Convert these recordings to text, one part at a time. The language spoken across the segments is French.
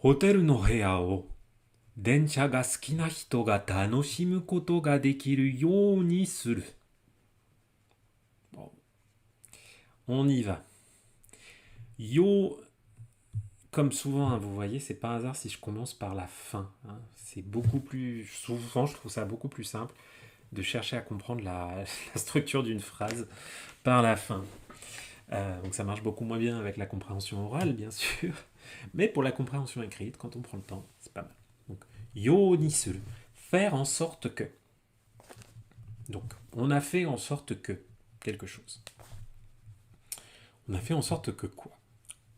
ホテルの部屋を電車が好きな人が楽しむことができるようにする。On y va. Yo, comme souvent, hein, vous voyez, c'est pas un hasard si je commence par la fin, hein. C'est beaucoup plus. Souvent, je trouve ça beaucoup plus simple de chercher à comprendre la structure d'une phrase par la fin. Donc ça marche beaucoup moins bien avec la compréhension orale, bien sûr. Mais pour la compréhension écrite, quand on prend le temps, c'est pas mal. Donc, yo ni suru. Faire en sorte que. Donc, on a fait en sorte que quelque chose. On a fait en sorte que quoi?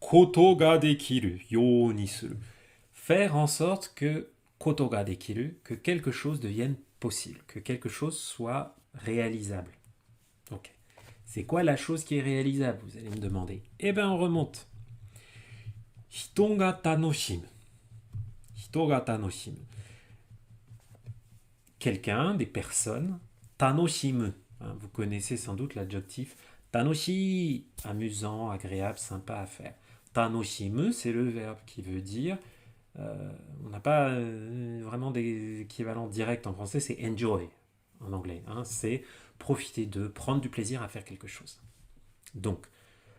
Koto ga dekiru yo ni suru. Faire en sorte que koto ga dekiru, que quelque chose devienne possible, que quelque chose soit réalisable. Ok. C'est quoi la chose qui est réalisable, vous allez me demander? Eh bien, on remonte. Hito ga tanoshimu. Hito ga tanoshimu. Quelqu'un, des personnes, tanoshimu. Hein, vous connaissez sans doute l'adjectif tanoshi, amusant, agréable, sympa à faire. Tanoshimu, c'est le verbe qui veut dire, on n'a pas vraiment d'équivalent direct en français, c'est enjoy en anglais. Hein, c'est profiter de, prendre du plaisir à faire quelque chose. Donc,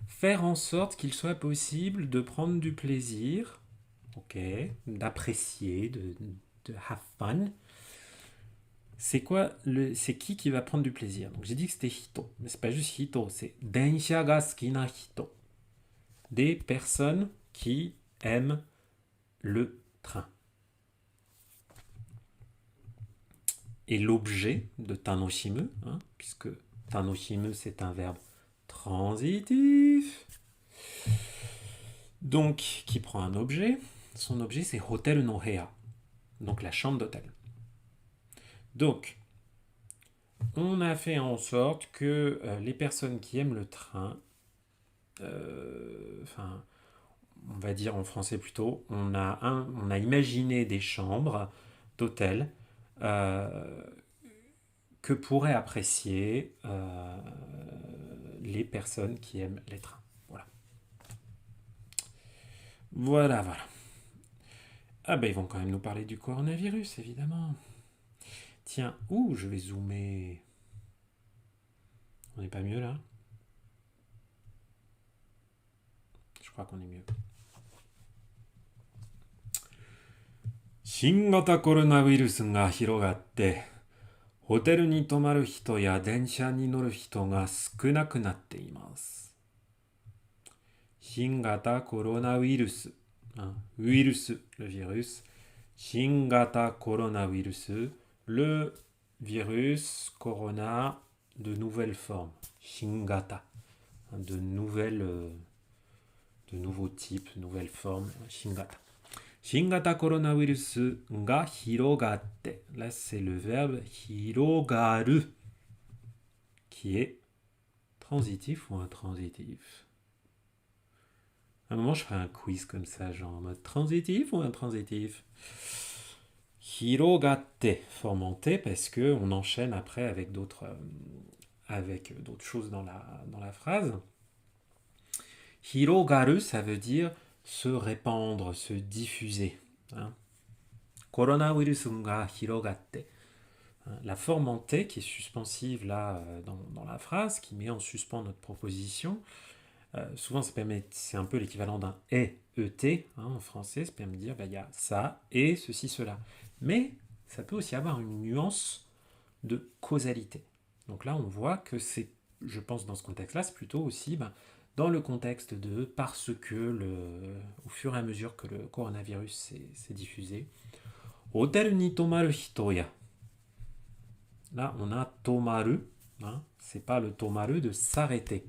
faire en sorte qu'il soit possible de prendre du plaisir, ok, d'apprécier, de have fun. C'est quoi c'est qui va prendre du plaisir? Donc j'ai dit que c'était hito, mais c'est pas juste hito, c'est densha ga sukina hito. Des personnes qui aiment le train. Et l'objet de tanoshimu, hein, puisque tanoshimu c'est un verbe transitif, donc qui prend un objet, son objet c'est hotel no heya, donc la chambre d'hôtel. Donc, on a fait en sorte que les personnes qui aiment le train, enfin, on va dire en français plutôt, on a imaginé des chambres d'hôtel que pourraient apprécier les personnes qui aiment les trains. Voilà. Voilà, voilà. Ah ben ils vont quand même nous parler du coronavirus, évidemment. Tiens, où je vais zoomer. On n'est pas mieux là? Je crois qu'on est mieux. 新型コロナウイルスが広がってホテルに泊まる人や電車に乗る人が少なくなっています。新型コロナウイルス、ウイルス、le virus. 新型コロナウイルス、le virus, corona, de nouvelles formes. Shingata, de nouveaux types, nouvelles formes. Shingata. Shingata coronavirus ga hirogatte. Là, c'est le verbe hirogaru qui est transitif ou intransitif. À un moment, je ferai un quiz comme ça, genre en mode transitif ou intransitif. Hirogatte, formanté, parce qu'on enchaîne après avec d'autres choses dans la phrase. Hirogaru, ça veut dire se répandre, se diffuser. Hein. Coronavirus ga hirogatte. La forme en T qui est suspensive là dans la phrase, qui met en suspens notre proposition, souvent c'est un peu l'équivalent d'un et hein, en français, ça permet de dire il y a ça et ceci, cela. Mais ça peut aussi avoir une nuance de causalité. Donc là on voit que c'est, je pense dans ce contexte-là, c'est plutôt aussi dans le contexte de parce que au fur et à mesure que le coronavirus s'est diffusé, hotel ni tomaru hito ya. Là, on a tomaru. Hein, c'est pas le tomaru de s'arrêter.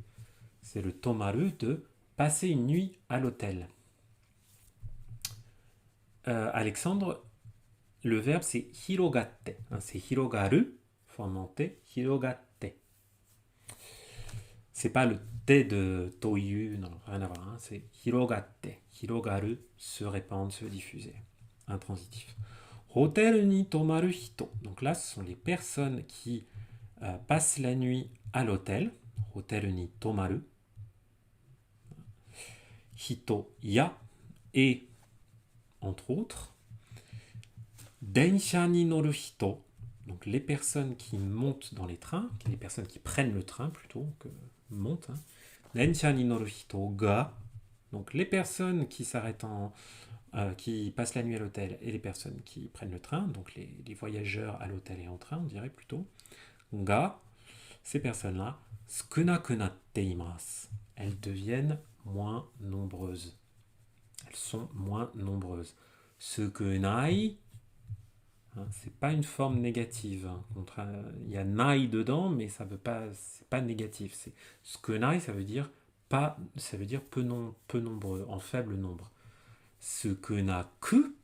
C'est le tomaru de passer une nuit à l'hôtel. Alexandre, le verbe c'est hirogatte. Hein, c'est hirogaru, formanté, hirogatte. C'est pas le te de toyu, non, rien à voir. Hein, c'est hirogatte. Hirogaru, se répandre, se diffuser. Intransitif. Hotel ni tomaru hito. Donc là, ce sont les personnes qui passent la nuit à l'hôtel. Hotel ni tomaru. Hito ya. Et entre autres, densha ni noru hito, donc les personnes qui montent dans les trains, les personnes qui prennent le train plutôt que montent, hein. Densha ni noru hito ga, donc les personnes qui s'arrêtent qui passent la nuit à l'hôtel et les personnes qui prennent le train, donc les voyageurs à l'hôtel et en train, on dirait plutôt, ga, ces personnes-là, sukunaku natte imasu, elles deviennent moins nombreuses. Elles sont moins nombreuses. Sukunai, hein, c'est pas une forme négative. Hein. Il y a nai dedans, mais ça veut pas, c'est pas négatif. C'est sukunai, ça veut dire pas, ça veut dire peu nombreux, en faible nombre. Sukunaku,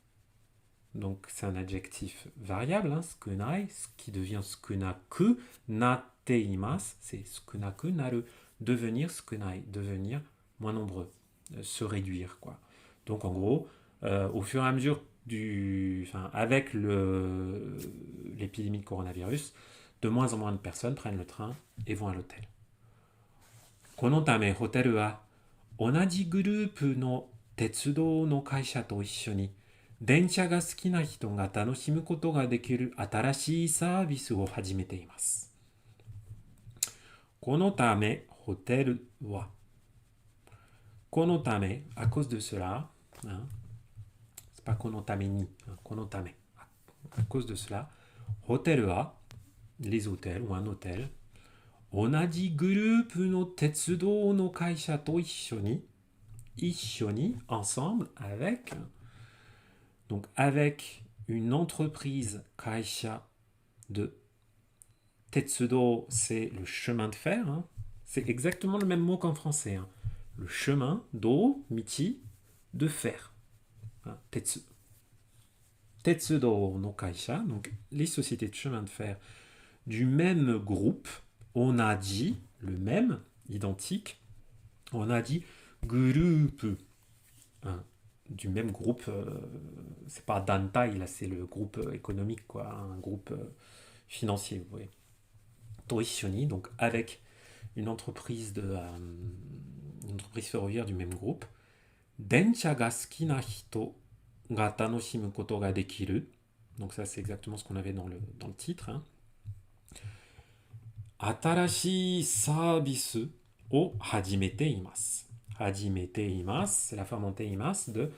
donc c'est un adjectif variable, hein, sukunai, ce qui devient sukunaku natte imasu, c'est sukunaku naru, devenir sukunai, devenir moins nombreux, se réduire, quoi. Donc en gros, au fur et à mesure avec l'épidémie de coronavirus, de moins en moins de personnes prennent le train et vont à l'hôtel. このためホテルは同じグループの鉄道の会社と一緒に電車が好きな人が楽しむことができる新しいサービスを始めています。このためホテルはこのため à cause de cela, hein, c'est pas このために このため à cause de cela, ホテルは les hôtels ou un hôtel 同じグループの鉄道の会社と一緒に ensemble avec, donc avec une entreprise kaisha de tetsudo, c'est le chemin de fer, hein. C'est exactement le même mot qu'en français, hein. Le chemin do michi de fer, hein, tetsu. Tetsudo no kaisha, donc les sociétés de chemin de fer du même groupe, onaji, le même, identique, on a dit groupe, hein, du même groupe, c'est pas dantai, là c'est le groupe économique, quoi, un groupe financier, vous voyez. Toishoni, donc avec une entreprise une entreprise ferroviaire du même groupe. Densha ga suki na hito ga tanoshimu koto ga dekiru. Donc ça c'est exactement ce qu'on avait dans le titre. Hein. Atarashi service o hajimete imasu. Hajimete imasu, c'est la forme en teimasu de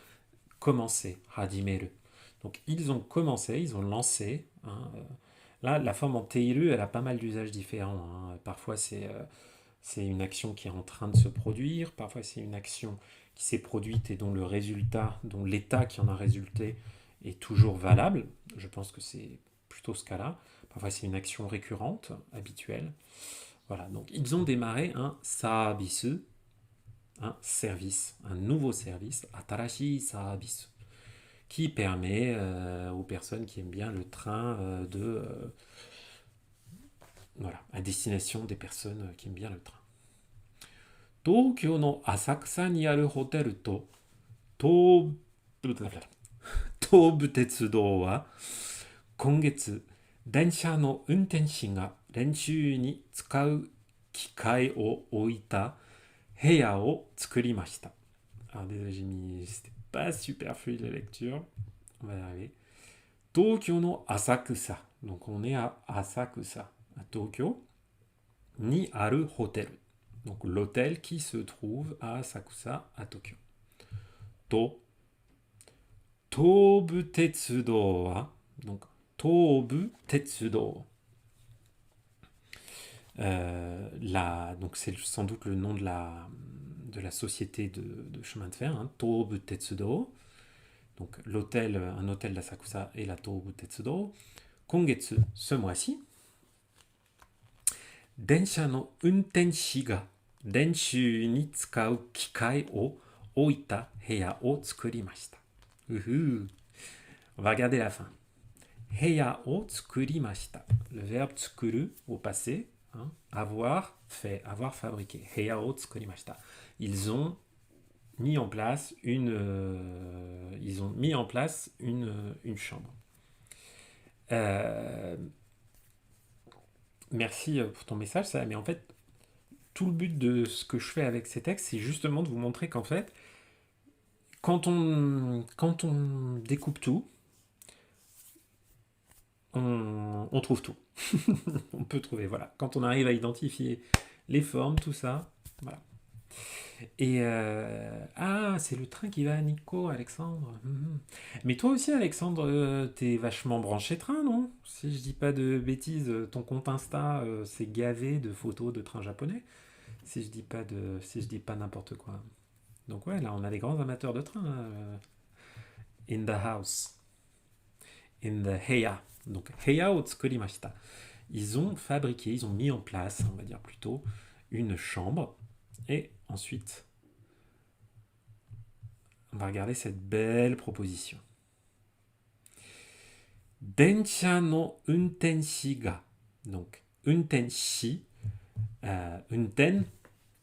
commencer, hajimeru. Donc ils ont commencé, ils ont lancé. Hein, là, la forme en teiru, elle a pas mal d'usages différents. Hein. Parfois c'est une action qui est en train de se produire, parfois c'est une action qui s'est produite et dont le résultat, dont l'état qui en a résulté est toujours valable. Je pense que c'est plutôt ce cas-là. Parfois c'est une action récurrente, habituelle. Voilà, donc ils ont démarré un service, un service, un nouveau service, atarashi service, qui permet aux personnes qui aiment bien le train voilà, à destination des personnes qui aiment bien le train. Tokyo no Asakusa ni aru hotel to Tobu Tetsudo wa kongetsu 電車の運転士が練習に使う機械を置いた部屋を作りました。Alors désolé, c'était pas super fluide la lecture. On va y arriver. Tokyo no Asakusa. Donc on est à Asakusa, à Tokyo. Ni aru hotel. Donc l'hôtel qui se trouve à Asakusa, à Tokyo. To Tobu Tetsudo wa. Donc Tobu Tetsudo. Donc c'est sans doute le nom de la société de chemin de fer, hein, Tobu Tetsudo. Donc un hôtel d'Asakusa et la Tobu Tetsudo. Kongetsu, ce mois-ci. Densha no untenshi ga denshu ni tsukau kikai o oita heya o tsukurimashita. On va regarder la fin. Heya o tsukurimashita. Le verbe tsukuru au passé, hein, avoir fait, avoir fabriqué. Heya o tsukurimashita. Ils ont mis en place une chambre. Merci pour ton message, ça. Mais en fait, tout le but de ce que je fais avec ces textes, c'est justement de vous montrer qu'en fait, quand on découpe tout, on trouve tout. On peut trouver, voilà. Quand on arrive à identifier les formes, tout ça, voilà. Et ah, c'est le train qui va à Nico, Alexandre. Mhm. Mais toi aussi, Alexandre, t'es vachement branché train, non? Si je dis pas de bêtises, ton compte Insta, c'est gavé de photos de trains japonais. Si je dis pas n'importe quoi. Donc ouais, là, on a des grands amateurs de train in the house, in the heya. Donc heya o tsukurimashita. Ils ont fabriqué, ils ont mis en place, on va dire plutôt, une chambre. Et ensuite, on va regarder cette belle proposition. Densha no untenshi ga. Donc, untenshi, unten,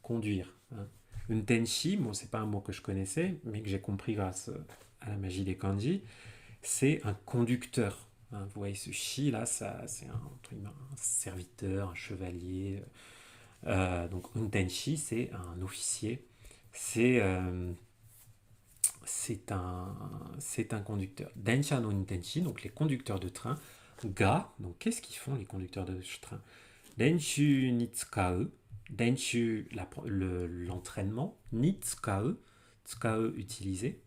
conduire. Hein. Untenshi, bon, c'est pas un mot que je connaissais, mais que j'ai compris grâce à la magie des kanji. C'est un conducteur. Hein. Vous voyez ce shi là, ça, c'est un serviteur, un chevalier. Donc, untenshi, c'est un officier. C'est c'est un conducteur. Densha no Intenshi, donc les conducteurs de train. Ga, donc qu'est-ce qu'ils font les conducteurs de train? Denshu ni tsukau. Denshu, l'entraînement. Ni tsukau. Tsukau, utiliser.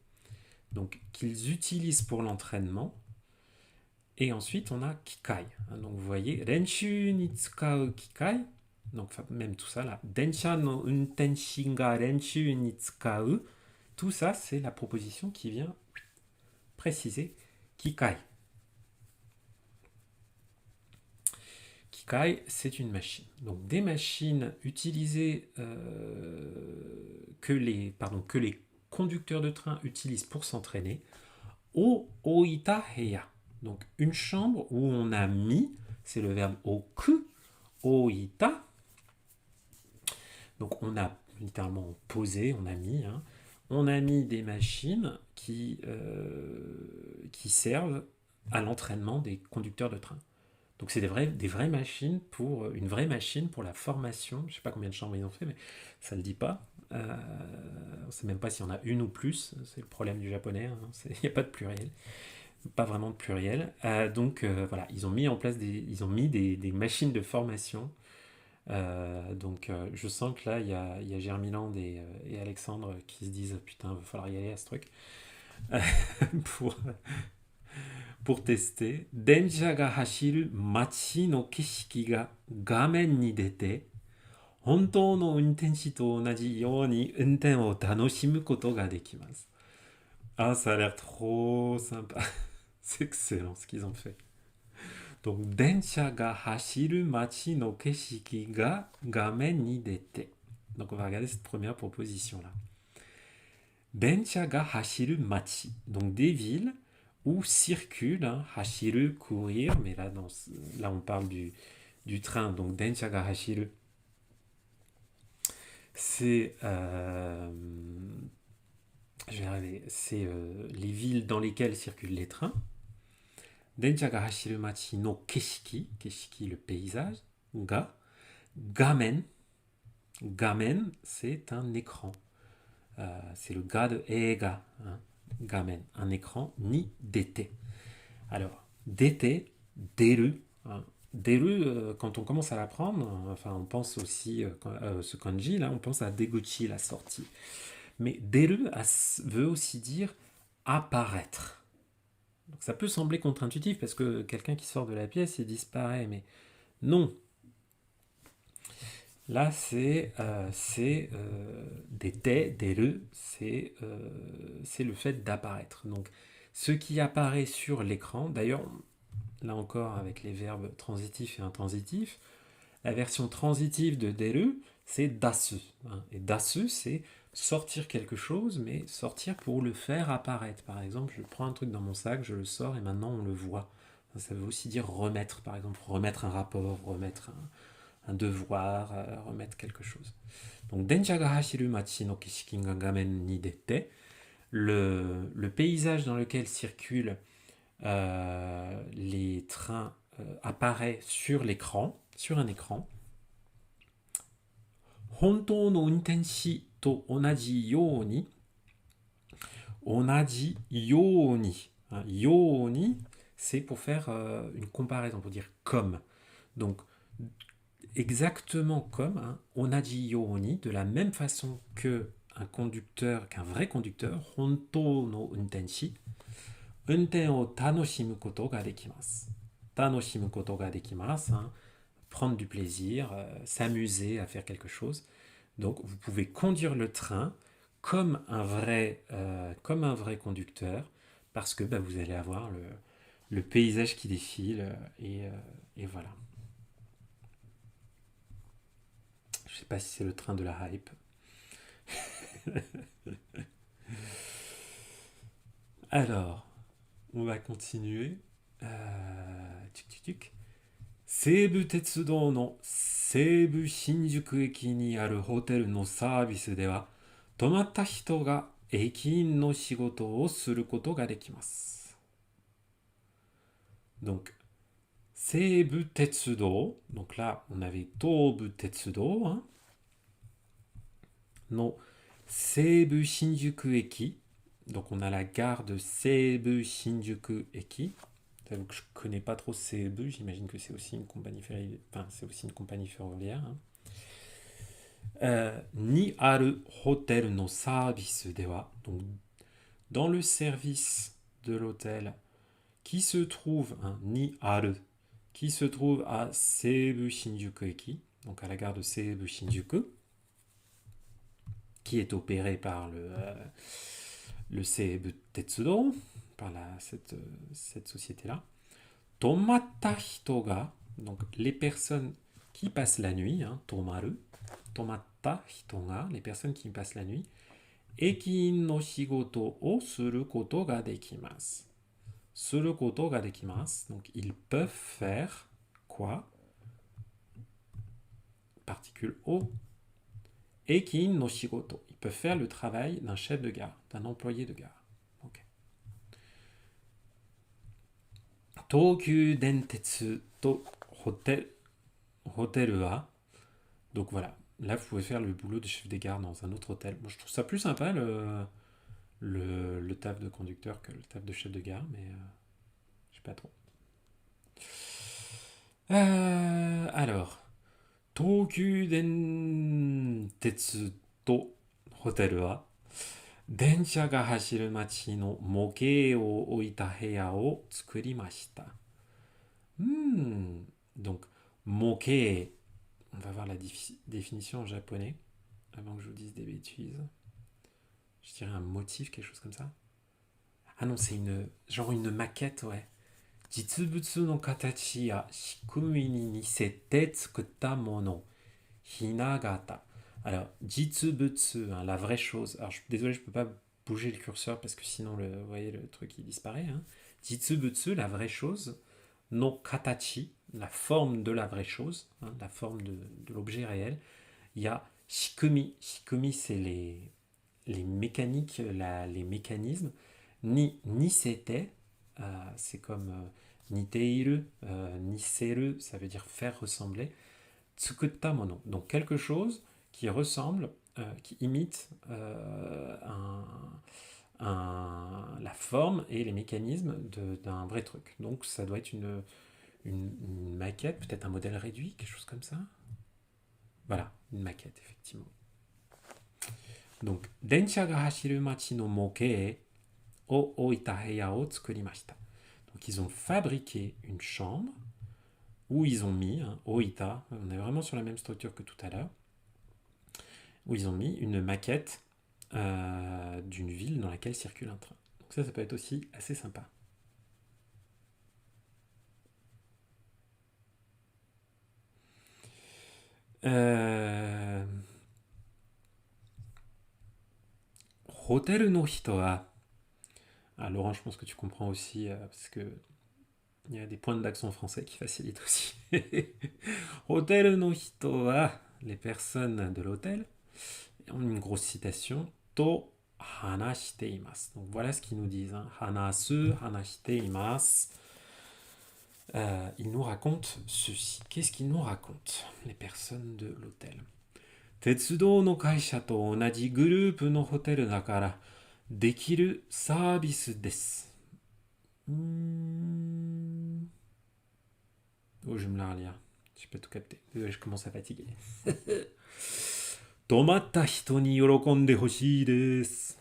Donc qu'ils utilisent pour l'entraînement. Et ensuite, on a kikai. Donc vous voyez, Renshu ni tsukau kikai. Donc même tout ça là. Densha no untenshi ga renshu ni tsukau. Tout ça, c'est la proposition qui vient préciser Kikai. Kikai, c'est une machine. Donc des machines utilisées que les conducteurs de train utilisent pour s'entraîner. O oita heya. Donc une chambre où on a mis, c'est le verbe oku, oita. Donc on a littéralement posé, on a mis. Hein, on a mis des machines qui servent à l'entraînement des conducteurs de train. Donc c'est des vraies machines une vraie machine pour la formation. Je ne sais pas combien de chambres ils ont fait, mais ça ne le dit pas. On ne sait même pas s'il y en a une ou plus. C'est le problème du japonais. Hein. Il n'y a pas de pluriel. Pas vraiment de pluriel. Donc voilà, ils ont mis en place ils ont mis des machines de formation. Donc je sens que là, il y a Germiland et Alexandre qui se disent putain, il va falloir y aller à ce truc pour, pour tester. Densha ga hashiru machi no keshiki ga gamen ni dete, hontou no untenshi to onaji you ni unten o tanoshimu koto ga dekimasu. Ah, ça a l'air trop sympa. C'est excellent ce qu'ils ont fait. Donc, Densha ga hashiru machi no keshiki ga gamen ni dete. Donc, on va regarder cette première proposition-là. Densha ga hashiru machi. Donc, des villes où circulent, hein, hashiru, courir, mais là on parle du train. Donc, Densha ga hashiru, c'est. Je vais arriver. C'est les villes dans lesquelles circulent les trains. Densha ga hashiru machi no keshiki. Keshiki, le paysage. Ga. Gamen. Gamen, c'est un écran. C'est le ga de eiga. Hein. Gamen, un écran, ni dete. Alors, dete, deru. Hein. Deru, quand on commence à l'apprendre, enfin, on pense aussi, ce kanji, là, on pense à deguchi, la sortie. Mais deru veut aussi dire apparaître. Donc ça peut sembler contre-intuitif parce que quelqu'un qui sort de la pièce, il disparaît, mais non. Là, c'est des te, des le, c'est le fait d'apparaître. Donc, ce qui apparaît sur l'écran, d'ailleurs, là encore avec les verbes transitifs et intransitifs, la version transitive de deru, c'est dasu. Hein. Et dasu, c'est sortir quelque chose, mais sortir pour le faire apparaître. Par exemple, je prends un truc dans mon sac, je le sors et maintenant on le voit. Ça veut aussi dire remettre, par exemple, remettre un rapport, remettre un devoir, remettre quelque chose. Donc, Densha ga hashiru machi no kishiki ga gamen ni dete, le paysage dans lequel circulent les trains apparaît sur l'écran, sur un écran. Hontou no untenshi to onaji you ni onaji yoni. Hein, yoni, c'est pour faire une comparaison, pour dire comme. Donc, exactement comme, hein, onaji yoni, de la même façon que un conducteur, qu'un vrai conducteur, honto no untenshi, unten o tanoshimu koto ga dekimasu. Tanoshimu koto ga dekimasu, hein, prendre du plaisir, s'amuser à faire quelque chose. Donc, vous pouvez conduire le train comme un vrai conducteur, parce que bah, vous allez avoir le paysage qui défile, et voilà. Je sais pas si c'est le train de la hype. Alors, on va continuer. Tic, tic, tic. 西武鉄道の西武新宿駅にあるホテルのサービスでは、泊まった人が駅員の仕事をすることができます。Donc, 西武鉄道, donc là on avait 東武鉄道, hein, の西武新宿駅, donc on a la gare de 西武新宿駅. J'avoue que je connais pas trop Seibu, j'imagine que c'est aussi une compagnie ferroviaire, enfin, c'est aussi une compagnie ferroviaire. Hein. Ni aru hotel no service dewa, donc dans le service de l'hôtel qui se trouve, hein, ni aru, qui se trouve à Seibu Shinjuku Eki, donc à la gare de Seibu Shinjuku, qui est opéré par le Seibu Tetsudo, par cette société-là. Tomatta hito ga, donc les personnes qui passent la nuit, hein, tomaru, tomatta hito ga, les personnes qui passent la nuit, ekiin no shigoto o suru koto ga dekimasu. Suru koto ga dekimasu, donc ils peuvent faire quoi? Particule o. Ekiin no shigoto, ils peuvent faire le travail d'un chef de gare, d'un employé de gare. Okay. Tokyu Dentetsu to hotel wa. Donc voilà, là vous pouvez faire le boulot de chef de gare dans un autre hôtel. Moi je trouve ça plus sympa le taf de conducteur que le taf de chef de gare, mais je sais pas trop. Alors, Tokyu Dentetsu to hotel wa 電車が走る街の模型を置いた部屋を作りました。Donc, moke, on va voir la définition en japonais, avant que je vous dise des bêtises. Je dirais un motif, quelque chose comme ça. Ah non, c'est genre une maquette, ouais. Jitsubutsu no katachi ya shikumi ni nisete tsukutta mono. Hinagata. Alors, jitsubutsu, hein, la vraie chose. Alors, désolé, je ne peux pas bouger le curseur parce que sinon, vous voyez, le truc, il disparaît. Hein. Jitsubutsu, la vraie chose. No katachi, la forme de la vraie chose, hein, la forme de l'objet réel. Il y a shikumi. Shikumi, c'est les mécaniques, les mécanismes. Nisete, c'est comme niteiru, niseru, ça veut dire faire ressembler. Tsukutta mono, donc quelque chose qui ressemble, qui imite la forme et les mécanismes d'un vrai truc. Donc ça doit être une maquette, peut-être un modèle réduit, quelque chose comme ça. Voilà, une maquette, effectivement. Donc, densha ga hashiru machi no moke o oita heya o tsukurimashita. Donc ils ont fabriqué une chambre où ils ont mis, hein, oita, on est vraiment sur la même structure que tout à l'heure, où ils ont mis une maquette d'une ville dans laquelle circule un train. Donc ça peut être aussi assez sympa. Hotel no hito wa. Ah, Laurent, je pense que tu comprends aussi, parce que il y a des points d'accent français qui facilitent aussi. Hotel no hito wa, les personnes de l'hôtel, ont une grosse citation. To hanashite imasu. Donc voilà ce qu'ils nous disent. Hein. Hanasu, hanashite imasu. Ils nous racontent ceci. Qu'est-ce qu'ils nous racontent, les personnes de l'hôtel? 鉄道の会社と同じグループのホテルだからできるサービスです。Oh, je vais me la relire. Je n'ai pas tout capté. Désolé, je commence à fatiguer. 止まった人に喜んでほしいです。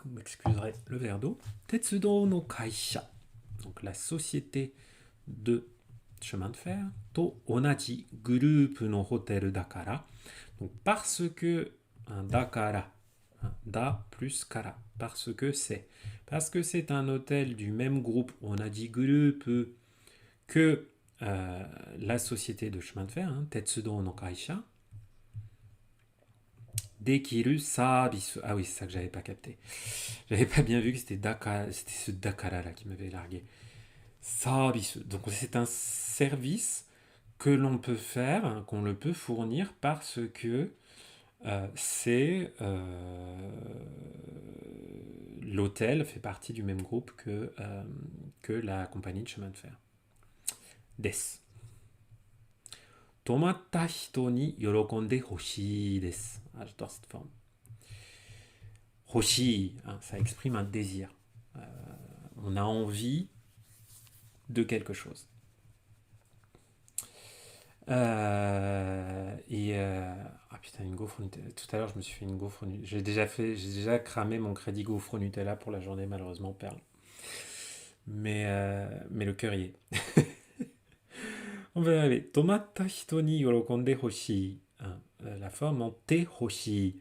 Vous m'excuserez le verre d'eau. 鉄道の会社。Donc la société de chemin de fer と同じグループのホテルだから。Donc parce que, un dakara, un da plus kara, parce que c'est. Parce que c'est un hôtel du même groupe, on a dit groupe, que la société de chemin de fer, hein, Tetsudo no Kaisha. Dekiru Sabisu. Ah oui, c'est ça que j'avais pas capté. J'avais pas bien vu que c'était c'était ce Dakara là qui m'avait largué. Sabisu. Donc c'est un service que l'on peut faire, hein, qu'on le peut fournir parce que c'est l'hôtel fait partie du même groupe que la compagnie de chemin de fer. Des. 止まった人に喜んでほしいです。Ah, j'adore cette forme. Hoshi, hein, ça exprime un désir. On a envie de quelque chose. Ah putain, une gaufre Nutella. Tout à l'heure, je me suis fait une gaufre Nutella. J'ai déjà cramé mon crédit gaufre Nutella pour la journée, malheureusement, Perle. Mais le cœur y est. On va y arriver. Tomata hito ni yorokonde hoshii. La forme en te hoshii.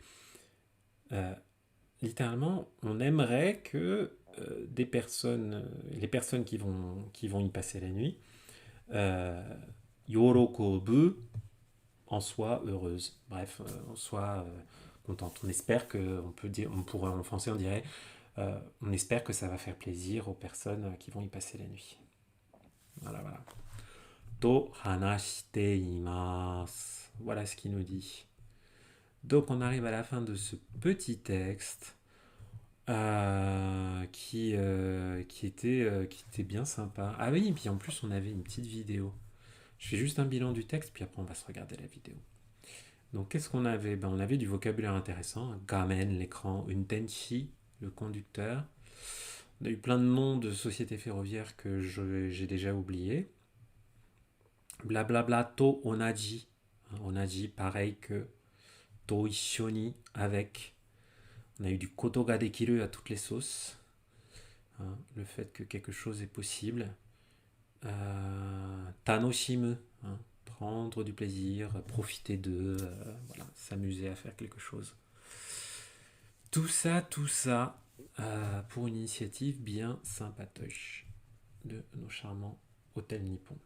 Littéralement, on aimerait que des personnes, les personnes qui vont y passer la nuit, yorokobu, en soient heureuses. Bref, en soient contentes. On espère que, on peut dire, on pourrait en français, on dirait, on espère que ça va faire plaisir aux personnes qui vont y passer la nuit. Voilà, voilà. To hanashite imasu. Voilà ce qu'il nous dit. Donc on arrive à la fin de ce petit texte qui était bien sympa. Ah oui, et puis en plus on avait une petite vidéo. Je fais juste un bilan du texte, puis après on va se regarder la vidéo. Donc qu'est-ce qu'on avait? On avait du vocabulaire intéressant. Gamen, l'écran, untenshi, le conducteur. On a eu plein de noms de sociétés ferroviaires que j'ai déjà oubliés. Blablabla to onaji. Onaji, pareil que to ishoni, avec. On a eu du koto ga dekiru à toutes les sauces. Hein, le fait que quelque chose est possible. Tanoshimu, hein, prendre du plaisir, profiter d'eux, voilà, s'amuser à faire quelque chose. Tout ça pour une initiative bien sympatoche de nos charmants hôtels nippons.